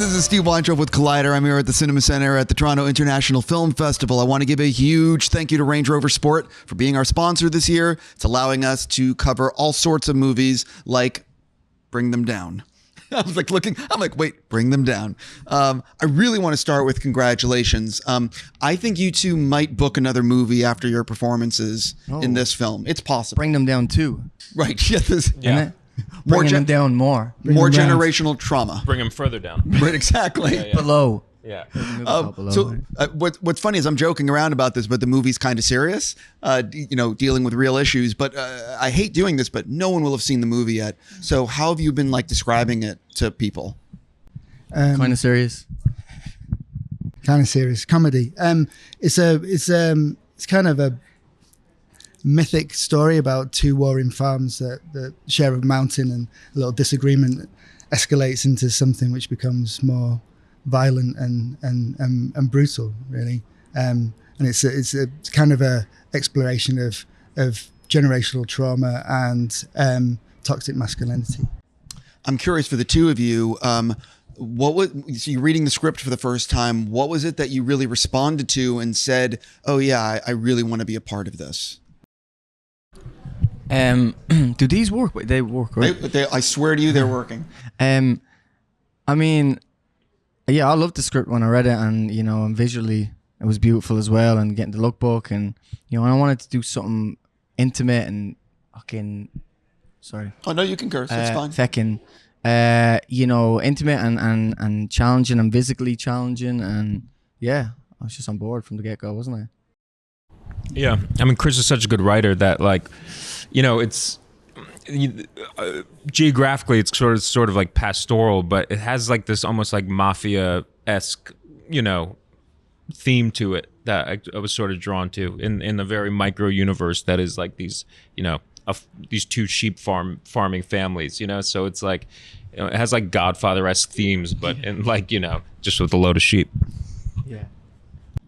This is Steve Weintraub with Collider. I'm here at the Cinema Center at the Toronto International Film Festival. I want to give a huge thank you to Range Rover Sport for being our sponsor this year. It's allowing us to cover all sorts of movies like Bring Them Down. I was like wait, Bring Them Down. I really want to start with congratulations. I think you two might book another movie after your performances in this film. It's possible. Bring Them Down too. Right. Yeah. Bring them down more. More generational trauma. Bring them further down. Right, exactly. Yeah. Below. Yeah. What's funny is I'm joking around about this, but the movie's kind of serious, dealing with real issues. But I hate doing this, but no one will have seen the movie yet. So how have you been describing it to people? Kind of serious. Kind of serious comedy. It's kind of a mythic story about two warring farms that share a mountain, and a little disagreement escalates into something which becomes more violent and brutal, really. And it's a kind of a exploration of generational trauma and toxic masculinity. I'm curious for the two of you. So you're reading the script for the first time. What was it that you really responded to and said, "Oh yeah, I really want to be a part of this"? Do these work? They work, right? I swear to you, they're working. I mean, yeah, I loved the script when I read it, and visually it was beautiful as well, and getting the lookbook, and I wanted to do something intimate and fucking, sorry. Oh no, you can curse. It's fine. Feckin', intimate and challenging and physically challenging, and yeah, I was just on board from the get go, wasn't I? Yeah, I mean, Chris is such a good writer that, it's geographically it's sort of like pastoral, but it has like this almost like mafia-esque, theme to it that I was sort of drawn to in the very micro universe that is like these, these two sheep farming families, So it's like, it has like Godfather-esque themes, but in just with a load of sheep. Yeah.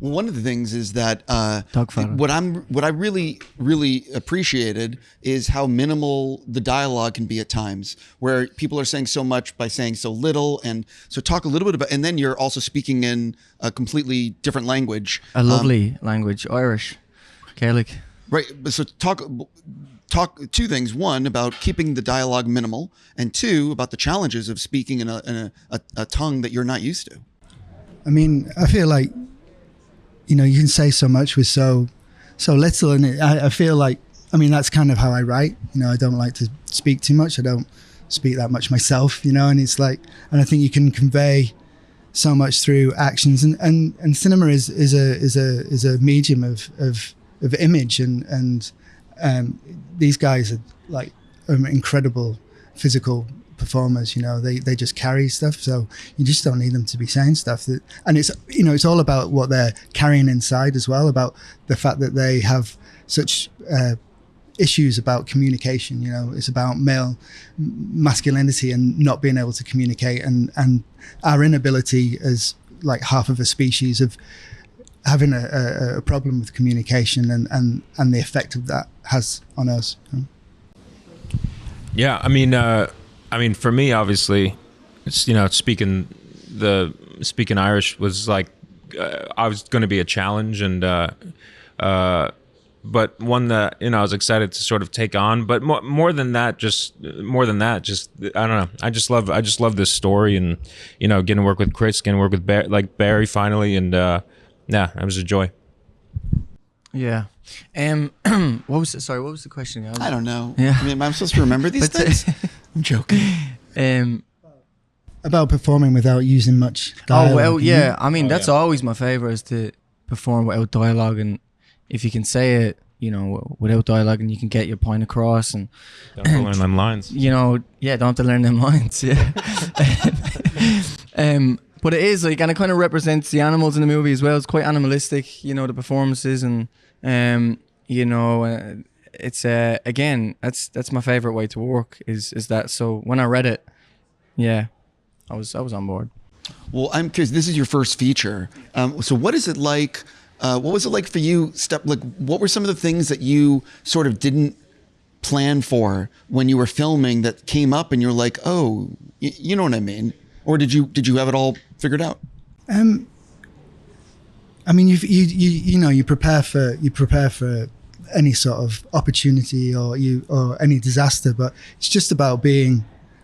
Well, one of the things is that Dogfather. what I really appreciated is how minimal the dialogue can be at times, where people are saying so much by saying so little. And so talk a little bit about, and then you're also speaking in a completely different language. A lovely language, Irish, Gaelic. Right. So talk two things. One, about keeping the dialogue minimal, and two, about the challenges of speaking in a tongue that you're not used to. I mean, I feel like, you can say so much with so little, and I feel like, that's kind of how I write. I don't like to speak too much. I don't speak that much myself, and it's like, and I think you can convey so much through actions, and cinema is a medium of image, and these guys are like incredible physical performers. They just carry stuff, so you just don't need them to be saying stuff and it's all about what they're carrying inside as well, about the fact that they have such issues about communication. It's about male masculinity and not being able to communicate, and our inability as like half of a species of having a problem with communication and the effect of that has on us. Yeah, I mean, for me, obviously, it's, speaking Irish was like, I was going to be a challenge, and but one that I was excited to sort of take on. But more than that, just I don't know. I just love this story, and getting to work with Chris, getting to work with Barry finally, and it was a joy. Yeah. What was the question? I don't know. Yeah. Am I supposed to remember these things? I'm joking. About performing without using much dialogue. Oh, well, yeah. That's always my favorite, is to perform without dialogue. And if you can say it, without dialogue, and you can get your point across, and don't have to learn them lines. Don't have to learn them lines. Yeah. But it is like, and it kind of represents the animals in the movie as well. It's quite animalistic, the performances, and it's again, that's my favorite way to work is that. So when I read it, yeah, I was on board. Well, I'm curious, this is your first feature, so what is it like? What was it like for you? What were some of the things that you sort of didn't plan for when you were filming that came up, and you're like, oh, you know what I mean? or did you have it all figured out? I mean, you prepare for any sort of opportunity or any disaster, but it's just about being.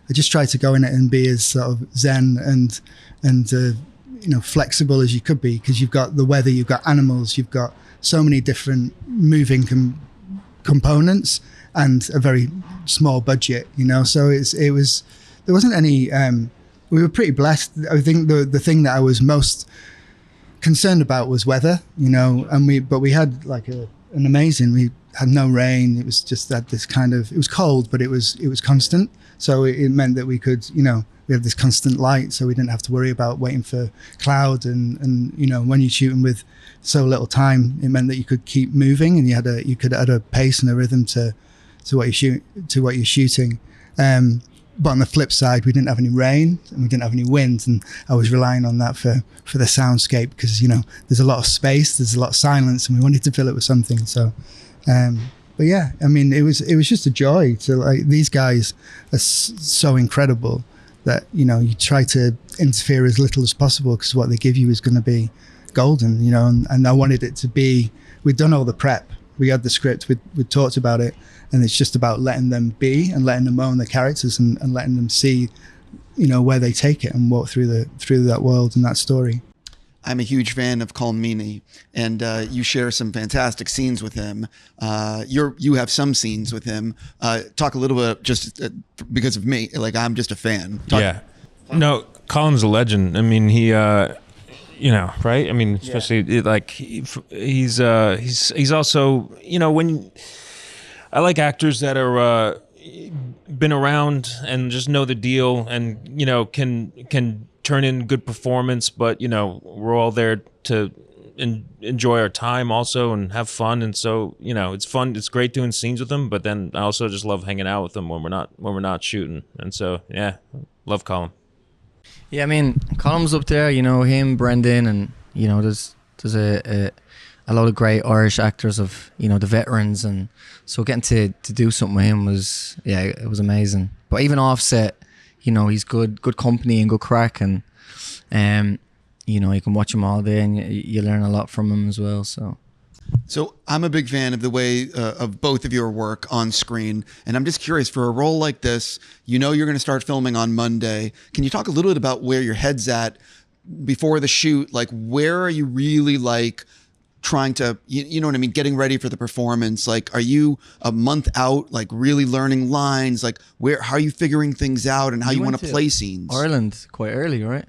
I just try to go in it and be as sort of zen and flexible as you could be, because you've got the weather, you've got animals, you've got so many different moving components and a very small budget. So there wasn't any. We were pretty blessed. I think the thing that I was most concerned about was weather, but we had like an amazing. We had no rain. It was just that this kind of. It was cold, but it was constant. So it meant that we could, we had this constant light, so we didn't have to worry about waiting for cloud. And when you're shooting with so little time, it meant that you could keep moving and you could add a pace and a rhythm to what you're shooting. But on the flip side, we didn't have any rain and we didn't have any wind, and I was relying on that for the soundscape, because there's a lot of space, there's a lot of silence, and we wanted to fill it with something. So, but yeah, I mean, it was just a joy to, like, these guys are so incredible that you try to interfere as little as possible, because what they give you is going to be golden, and I wanted it to be. We'd done all the prep, we had the script, we talked about it. And it's just about letting them be and letting them own the characters and letting them see, where they take it and walk through that world and that story. I'm a huge fan of Colm Meaney, and you share some fantastic scenes with him. You have some scenes with him. Talk a little bit, just because of me, like I'm just a fan. No, Colm's a legend. I mean, he. Right? I mean, especially like he's also, when. I like actors that are been around and just know the deal, and can turn in good performance. But we're all there to enjoy our time also and have fun. And so it's fun. It's great doing scenes with them. But then I also just love hanging out with them when we're not shooting. And so love Colm. Yeah, I mean, Colm's up there. Him, Brendan, and there's a lot of great Irish actors of the veterans, and so getting to do something with him was it was amazing. But even offset, he's good company and good crack, and you can watch him all day and you learn a lot from him as well. So I'm a big fan of the way of both of your work on screen, and I'm just curious, for a role like this, you're going to start filming on Monday. Can you talk a little bit about where your head's at before the shoot? Like, where are you really like trying to, you know what I mean, getting ready for the performance? Like, are you a month out, like really learning lines? Like, how are you figuring things out and how you want to play scenes? Ireland quite early, right?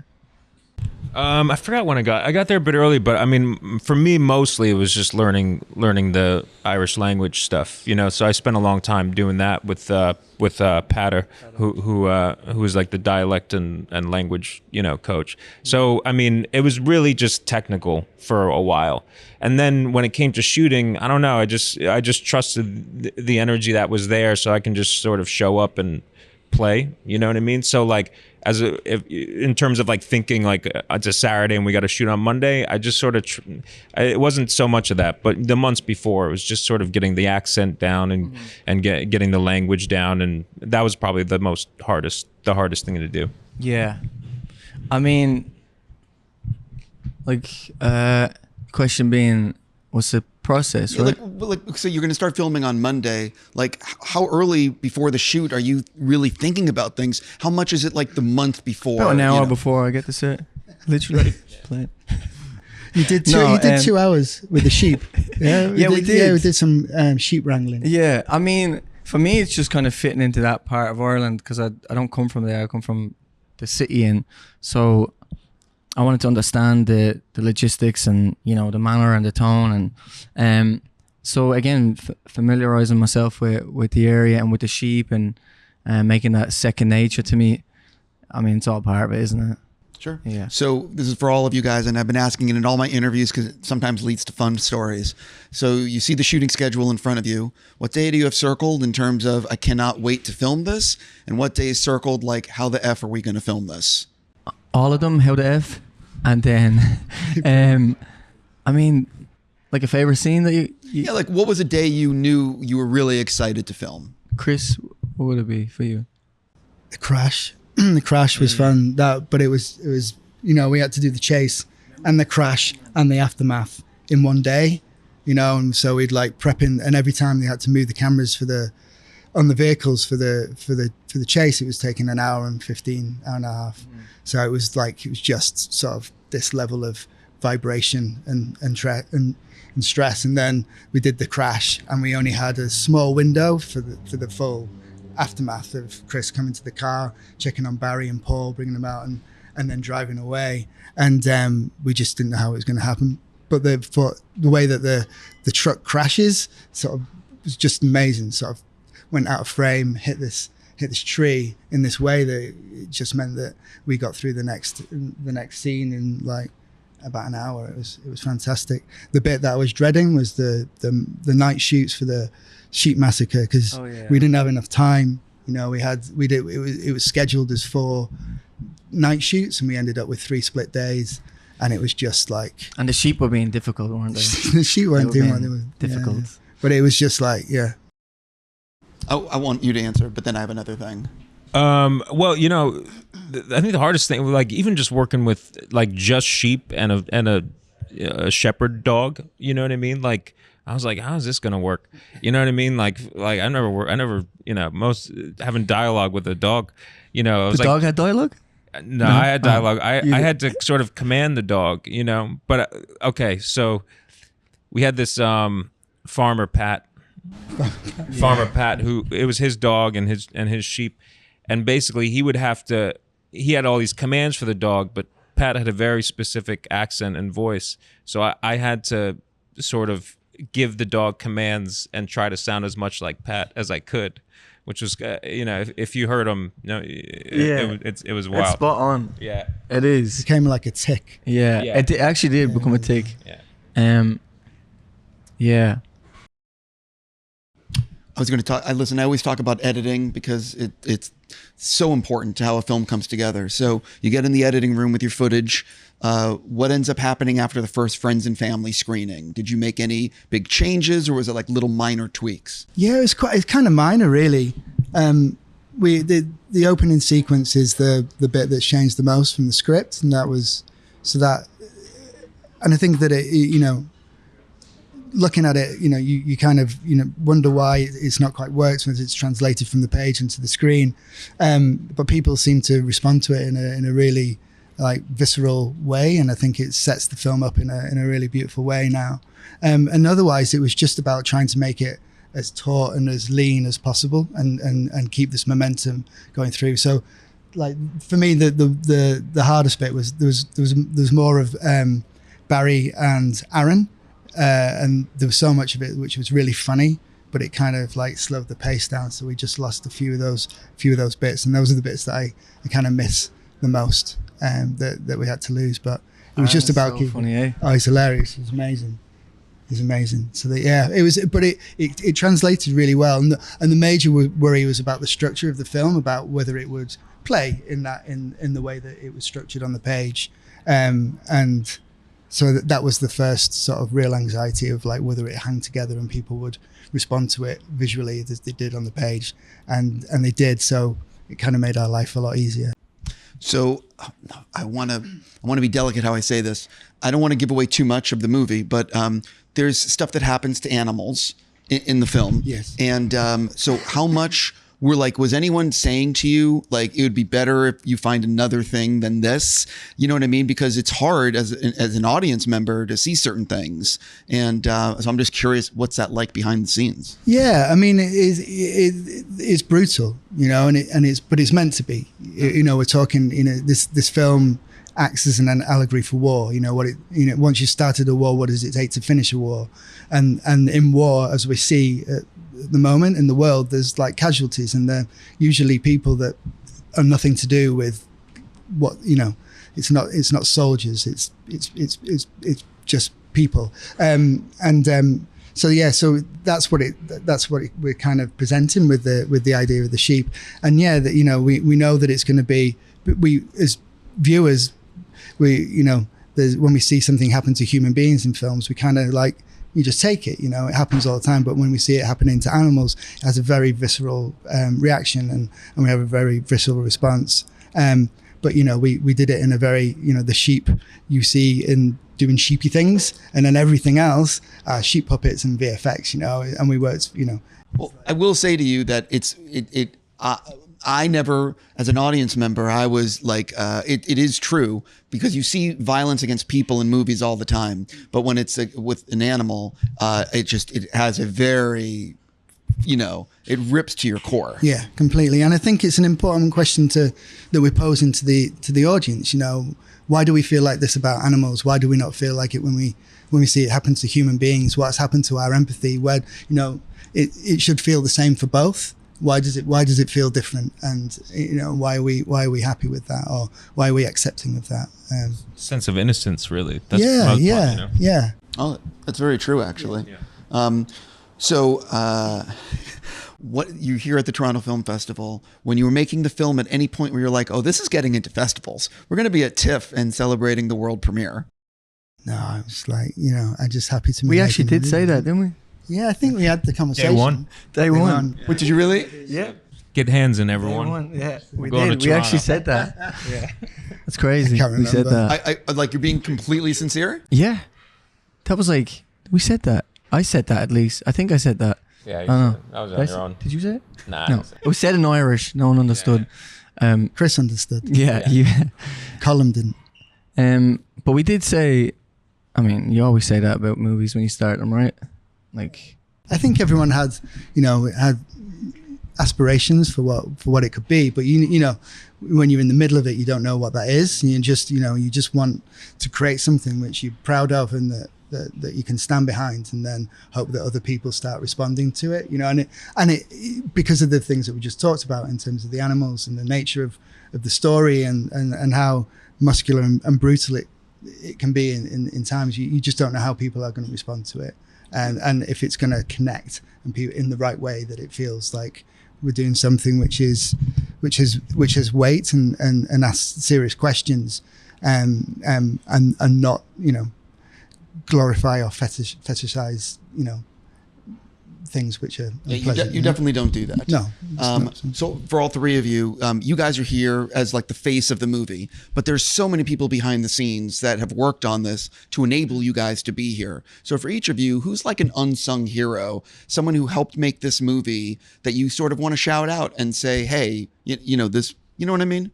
I forgot when I got there a bit early, but I mean, for me, mostly it was just learning the Irish language stuff, so I spent a long time doing that with Patter, who was like the dialect and language, coach. So, I mean, it was really just technical for a while. And then when it came to shooting, I don't know, I just trusted the energy that was there, so I can just sort of show up and play, you know what I mean? So like, in terms of like thinking like it's a Saturday and we got to shoot on Monday, I just sort of it wasn't so much of that, but the months before it was just sort of getting the accent down and getting the language down, and that was probably the hardest thing to do. Yeah, I mean, like question being, what's the process, right? So you're going to start filming on Monday. Like, how early before the shoot are you really thinking about things? How much is it like the month before? About an hour before I get to set, literally. You did 2 hours with the sheep. Yeah, we did. Yeah, we did some sheep wrangling. Yeah, I mean, for me, it's just kind of fitting into that part of Ireland, because I don't come from there. I come from the city, and so I wanted to understand the logistics and the manner and the tone, and so again familiarizing myself with the area and with the sheep, and making that second nature to me. I mean, it's all part of it, isn't it? Sure. Yeah. So this is for all of you guys, and I've been asking it in all my interviews because it sometimes leads to fun stories. So you see the shooting schedule in front of you. What day do you have circled in terms of I cannot wait to film this, and what day is circled like how the F are we going to film this? All of them, how the F. And then, I mean, like a favorite scene that you... Yeah, like what was a day you knew you were really excited to film? Chris, what would it be for you? The crash. The crash was fun. But it was we had to do the chase and the crash and the aftermath in one day, and so we'd like prepping, and every time they had to move the cameras on the vehicles for the chase, it was taking an hour and 15, hour and a half. So it was just sort of this level of vibration and stress. And then we did the crash, and we only had a small window for the full aftermath of Chris coming to the car, checking on Barry and Paul, bringing them out, and then driving away. And we just didn't know how it was going to happen. But the way that the truck crashes sort of was just amazing. Sort of went out of frame, hit this tree in this way that it just meant that we got through the next scene in like about an hour. It was fantastic. The bit that I was dreading was the night shoots for the sheep massacre, because we didn't have enough time. It was scheduled as 4 night shoots, and we ended up with 3 split days, and it was just like. And the sheep were being difficult, weren't they? The sheep weren't doing what they were difficult. Yeah. But it was just like, yeah. Oh, I want you to answer, but then I have another thing. Well, I think the hardest thing, like even just working with like just sheep and a shepherd dog, you know what I mean? Like I was like, how is this gonna work? You know what I mean? Like I never, most having dialogue with a dog, I was the dog had dialogue? No, I had dialogue. I had to sort of command the dog, But okay, so we had this farmer Pat. Farmer Pat, who it was his dog and his sheep, and basically he had all these commands for the dog, but Pat had a very specific accent and voice, so I had to sort of give the dog commands and try to sound as much like Pat as I could, which was if you heard him, it was wild. It's spot on. Yeah, it is. It became like a tick. Yeah. It actually did become a tick. Yeah. Yeah. I was going to talk. I always talk about editing because it's so important to how a film comes together. So you get in the editing room with your footage. What ends up happening after the first friends and family screening? Did you make any big changes, or was it like little it's tweaks? Yeah, it's kind of minor, really. The opening sequence is the bit that's changed the most from the script, and and I think that it, looking at it, you kind of, wonder why it's not quite worked when it's translated from the page into the screen. But people seem to respond to it in a really like visceral way. And I think it sets the film up in a really beautiful way now. And otherwise it was just about trying to make it as taut and as lean as possible and keep this momentum going through. So like for me, the hardest bit was there was more of Barry and Aaron. And there was so much of it which was really funny, but it kind of like slowed the pace down. So we just lost a few of those bits, and those are the bits that I kind of miss the most, that we had to lose. But it was just about so funny, eh? Oh, he's hilarious. He's amazing. So it was, but it translated really well. And the major worry was about the structure of the film, about whether it would play in the way that it was structured on the page, and. So that was the first sort of real anxiety of like whether it hung together and people would respond to it visually as they did on the page, and they did. So it kind of made our life a lot easier. So I want to be delicate how I say this. I don't want to give away too much of the movie, but there's stuff that happens to animals in the film. Yes. And so how much was anyone saying to you, like, it would be better if you find another thing than this? You know what I mean? Because it's hard as an audience member to see certain things. And so I'm just curious, what's that like behind the scenes? Yeah, I mean, it's brutal, but it's meant to be. We're talking, this film acts as an allegory for war. Once you started a war, what does it take to finish a war? And in war, as we see at the moment in the world, there's like casualties, and they're usually people that are nothing to do with what, it's not soldiers, it's just people. So that's what we're kind of presenting with the idea of the sheep. And we know that it's going to be, we as viewers, when we see something happen to human beings in films, we kind of like, you just take it, it happens all the time. But when we see it happening to animals, it has a very visceral reaction, and we have a very visceral response. But we did it in a very, the sheep you see in doing sheepy things, and then everything else are sheep puppets and VFX, and we worked, Well, I will say to you that I never, as an audience member, I was like, it is true, because you see violence against people in movies all the time. But when it's with an animal, it has a very, it rips to your core. Yeah, completely. And I think it's an important question that we're posing to the audience. Why do we feel like this about animals? Why do we not feel like it when we see it happen to human beings? What's happened to our empathy? Where it should feel the same for both. Why does it feel different? And why are we happy with that, or why are we accepting of that? Sense of innocence, really. That's Yeah. Oh, that's very true, actually. Yeah. What you hear at the Toronto Film Festival, when you were making the film, at any point where you're like, oh, this is getting into festivals, we're going to be at TIFF and celebrating the world premiere? No, I was like, I'm just happy to. We actually did say that, didn't we? Yeah, I think we had the conversation. Day one. Wait, did you really? Yeah. Get hands in, everyone. Yeah, we Going did. to We actually Toronto. said that. Yeah. That's crazy. I can't We said remember. that. I like, you're being completely sincere? Yeah. That was like, we said that. I said that at least. I think I said that. Yeah, I don't know. that was Did on I your say- own. Did you say it? Nah. I No. didn't say It was said in Irish. No one understood. Chris understood. Yeah. Yeah. Colm didn't. But we did say, I mean, you always say that about movies when you start them, right? Like, I think everyone had aspirations for what it could be, but when you're in the middle of it, you don't know what that is. You just want to create something which you're proud of and that you can stand behind, and then hope that other people start responding to it. And it because of the things that we just talked about in terms of the animals and the nature of the story and how muscular and brutal it can be in times. You just don't know how people are going to respond to it. And if it's going to connect and people in the right way, that it feels like we're doing something which has weight and asks serious questions, and not glorify or fetishize things which are unpleasant, You definitely don't do that. No, it's not. So for all three of you, you guys are here as like the face of the movie, but there's so many people behind the scenes that have worked on this to enable you guys to be here. So for each of you, who's like an unsung hero, someone who helped make this movie that you sort of want to shout out and say, hey, this, you know what I mean?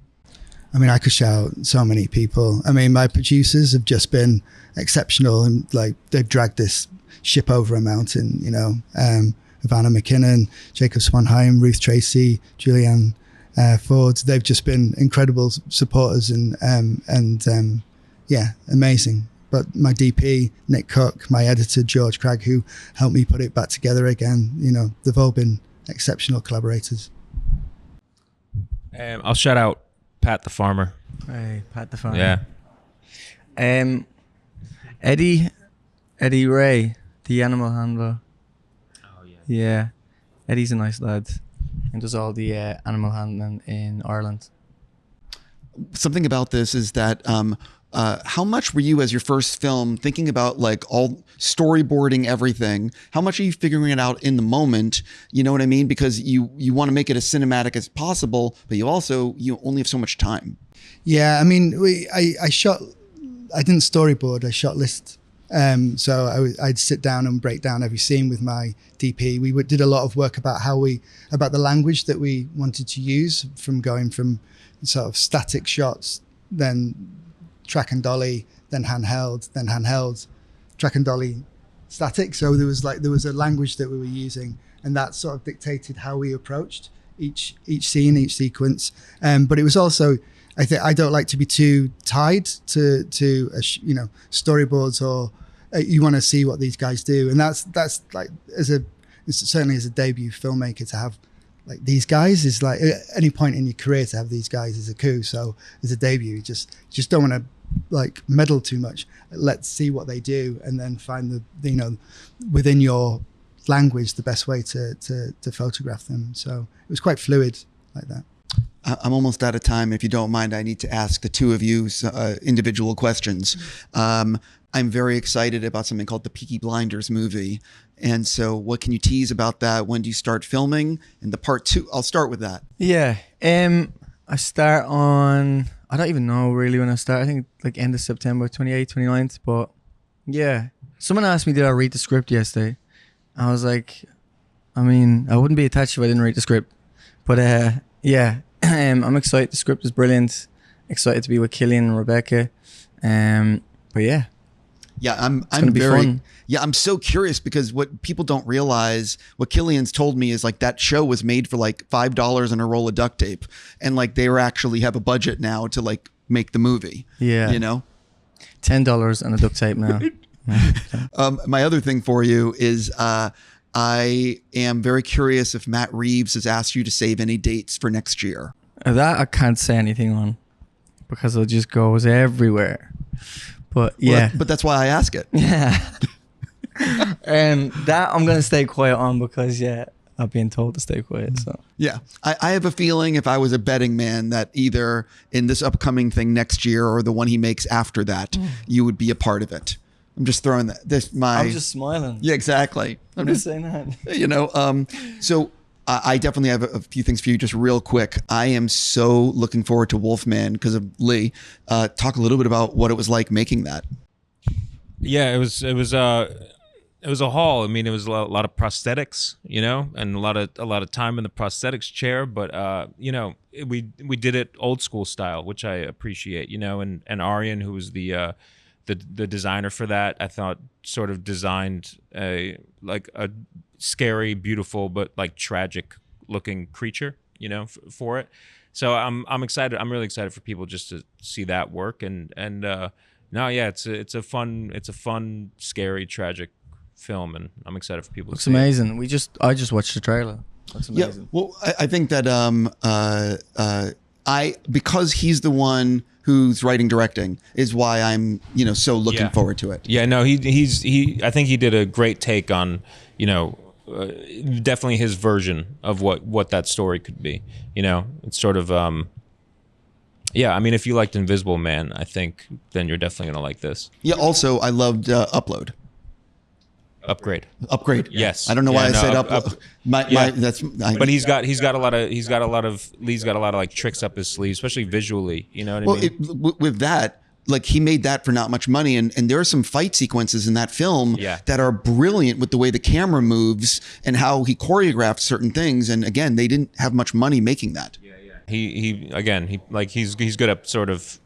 I mean, I could shout so many people. I mean, my producers have just been exceptional, and like they've dragged this ship over a mountain, Ivana McKinnon, Jacob Swanheim, Ruth Tracy, Julianne Ford. They've just been incredible supporters and amazing. But my DP, Nick Cook, my editor, George Cragg, who helped me put it back together again, they've all been exceptional collaborators. I'll shout out Pat the farmer. hey, Pat the Farmer. Yeah. Eddie Ray, the animal handler. Oh yeah. Yeah. Eddie's a nice lad and does all the animal handling in Ireland. Something about this is that how much were you, as your first film, thinking about like all storyboarding everything? How much are you figuring it out in the moment? You know what I mean? Because you want to make it as cinematic as possible, but you only have so much time. Yeah, I mean, I didn't storyboard, I shot list. So I'd sit down and break down every scene with my DP. We did a lot of work about about the language that we wanted to use, from going from sort of static shots, then track and dolly, then handheld, track and dolly, static. So there was a language that we were using, and that sort of dictated how we approached each scene, each sequence. But it was also, I don't like to be too tied to storyboards, or you want to see what these guys do, and that's like certainly as a debut filmmaker to have like these guys is like, at any point in your career to have these guys is a coup. So as a debut, you just don't want to like meddle too much. Let's see what they do, and then find the within your language the best way to photograph them. So it was quite fluid like that. I'm almost out of time. If you don't mind, I need to ask the two of you individual questions. I'm very excited about something called the Peaky Blinders movie. And so what can you tease about that? When do you start filming? And the part two, I'll start with that. Yeah. I start on, I don't even know really when I start. I think like end of September, 28th, 29th. But yeah, someone asked me, did I read the script yesterday? I was like, I mean, I wouldn't be attached if I didn't read the script. But yeah, I'm excited. The script is brilliant. Excited to be with Killian and Rebecca. But yeah. Yeah, I'm be very fun. Yeah, I'm so curious because what people don't realize, what Killian's told me is like that show was made for like $5 and a roll of duct tape, and like they were actually have a budget now to like make the movie. Yeah. You know? $10 and a duct tape now. My other thing for you is I am very curious if Matt Reeves has asked you to save any dates for next year. That I can't say anything on because it just goes everywhere. But yeah. But that's why I ask it. Yeah. And that I'm going to stay quiet on because, yeah, I've been told to stay quiet. So Yeah. I have a feeling if I was a betting man that either in this upcoming thing next year or the one he makes after that, you would be a part of it. I'm just throwing that. I'm just smiling. Yeah, exactly. I'm just saying that. You know, so I definitely have a few things for you just real quick. I am so looking forward to Wolfman because of Lee. Talk a little bit about what it was like making that. Yeah, it was a haul. I mean, it was a lot of prosthetics, you know, and a lot of time in the prosthetics chair. But you know, we did it old school style, which I appreciate. You know, and Aryan, who was the designer for that, I thought sort of designed a scary, beautiful, but like tragic looking creature, you know, for it. So I'm excited. I'm really excited for people just to see that work. And no, yeah, it's a fun, scary, tragic film, and I'm excited for people. Looks to see amazing. I just watched the trailer. Looks amazing. Yeah, well, I think that because he's the one who's writing, directing, is why I'm so looking forward to it. Yeah, no, he I think he did a great take on definitely his version of what that story could be. You know, it's sort of yeah. I mean, if you liked Invisible Man, I think then you're definitely gonna like this. Yeah. Also, I loved Upgrade. Yes. I don't know why I said Upload. But he's got a lot of Lee's got a lot of like tricks up his sleeve, especially visually. You know what I mean? With that, like he made that for not much money, and there are some fight sequences in that film that are brilliant with the way the camera moves and how he choreographed certain things. And again, they didn't have much money making that. Yeah. He's good at sort of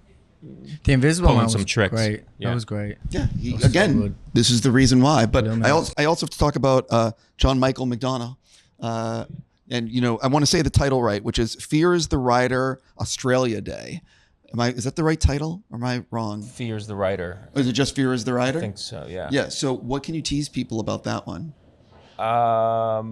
The Invisible Man was some tricks. Great. Yeah. That was great. Yeah, so good. this is the reason why. But Yeah, I also have to talk about John Michael McDonough. And I want to say the title right, which is Fears the Rider Australia Day. Is that the right title, or am I wrong? Fears the Rider. Or is it just Fears the Rider? I think so, yeah. Yeah, so what can you tease people about that one? I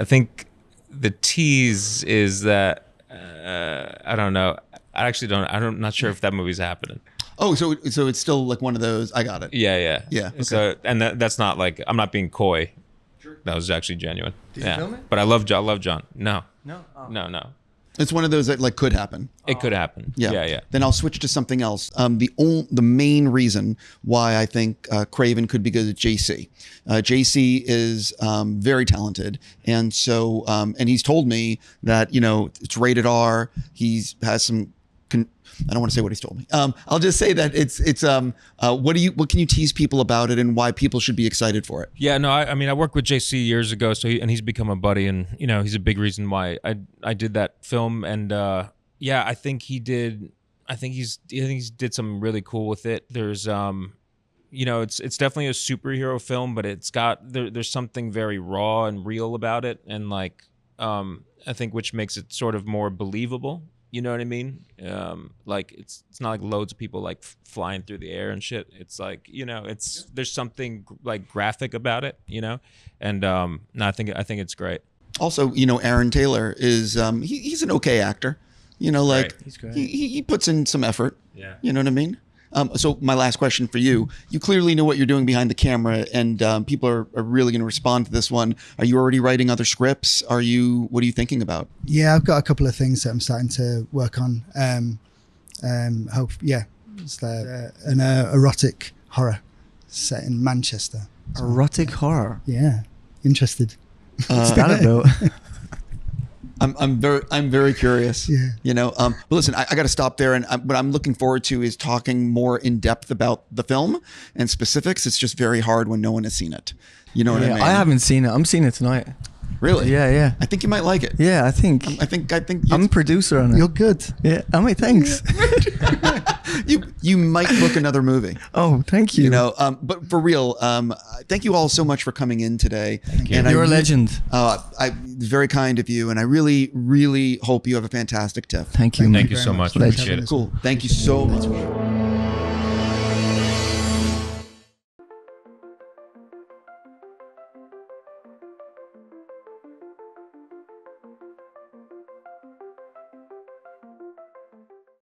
think the tease is that I don't know. I actually don't. I'm not sure if that movie's happening. Oh, so it's still like one of those. I got it. Yeah. Okay. So that's not like I'm not being coy. Sure. That was actually genuine. Did you film it? But I love John. No. No. Oh. No. It's one of those that like could happen. It could happen. Yeah. Then I'll switch to something else. The main reason why I think Craven could be good at JC. JC is very talented, and so and he's told me that it's rated R. Has some. I don't want to say what he's told me. I'll just say that it's what can you tease people about it and why people should be excited for it? Yeah, no, I mean I worked with JC years ago, so he's become a buddy, and he's a big reason why I did that film, and I think he did did something really cool with it. There's it's definitely a superhero film, but it's got there's something very raw and real about it, and like I think which makes it sort of more believable. You know what I mean? Like it's not like loads of people like flying through the air and shit. It's like there's something like graphic about it, and no, I think it's great. Also, Aaron Taylor is he's an okay actor. Right. He's great. He puts in some effort. Yeah. You know what I mean? So my last question for you: you clearly know what you're doing behind the camera, and people are really going to respond to this one. Are you already writing other scripts? What are you thinking about? Yeah, I've got a couple of things that I'm starting to work on. It's an erotic horror set in Manchester. Erotic horror. Yeah, interested. What's that about? I'm very curious. Yeah. You know, but listen, I got to stop there. And what I'm looking forward to is talking more in depth about the film and specifics. It's just very hard when no one has seen it. You know what I Yeah, mean? I haven't seen it. I'm seeing it tonight. Really? Yeah. I think you might like it. Yeah, I think I think I'm a producer on it. You're good. Yeah. Oh, wait, thanks. you might book another movie. Oh, thank you. You know, but for real, thank you all so much for coming in today. And You're a legend. Very kind of you, and I really, really hope you have a fantastic TIFF. Thank you. Thank you so much. Legend. Appreciate it. Cool. Thank you so much.